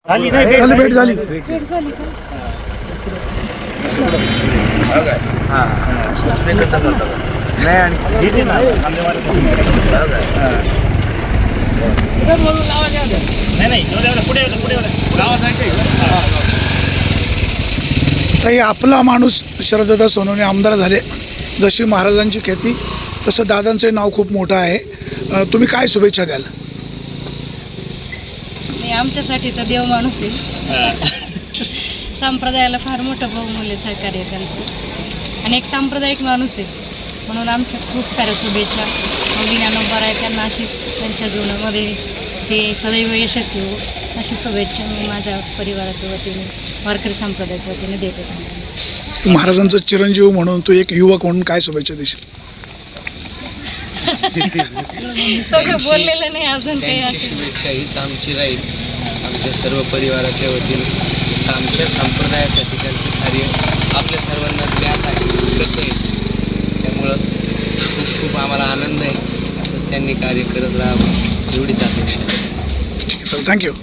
झाली भेट झाली. ताई, आपला माणूस शरददादा सोनवणे आमदार झाले. जशी महाराजांची ख्याती तसं दादांचं नाव खूप मोठं आहे. तुम्ही काय शुभेच्छा द्याल? आमच्यासाठी तर देव माणूस आहे. संप्रदायाला फार मोठं बहुमूल्य सहकार्य आहे त्यांचं आणि एक सांप्रदायिक माणूस आहे म्हणून आमच्या खूप साऱ्या शुभेच्छा. मुलींना नंबर आहे त्यांना अशीच त्यांच्या जीवनामध्ये ते सदैव यशस्वी हो अशी शुभेच्छा मी माझ्या परिवाराच्या वतीने वारकरी संप्रदायाच्या वतीने देते. महाराजांचा चिरंजीव म्हणून तू एक युवक म्हणून काय शुभेच्छा देशील? तो काही बोललेलं नाही अजून काही. शुभेच्छा हीच आमची राहील आमच्या सर्व परिवाराच्या वतीने. आमच्या संप्रदायासाठी त्यांचं कार्य आपल्या सर्वांना ज्ञात आहे कसं आहे, त्यामुळं खूप खूप आम्हाला आनंद आहे. असंच त्यांनी कार्य करत राहावं एवढीच अपेक्षा. ठीक आहे, चल, थँक्यू.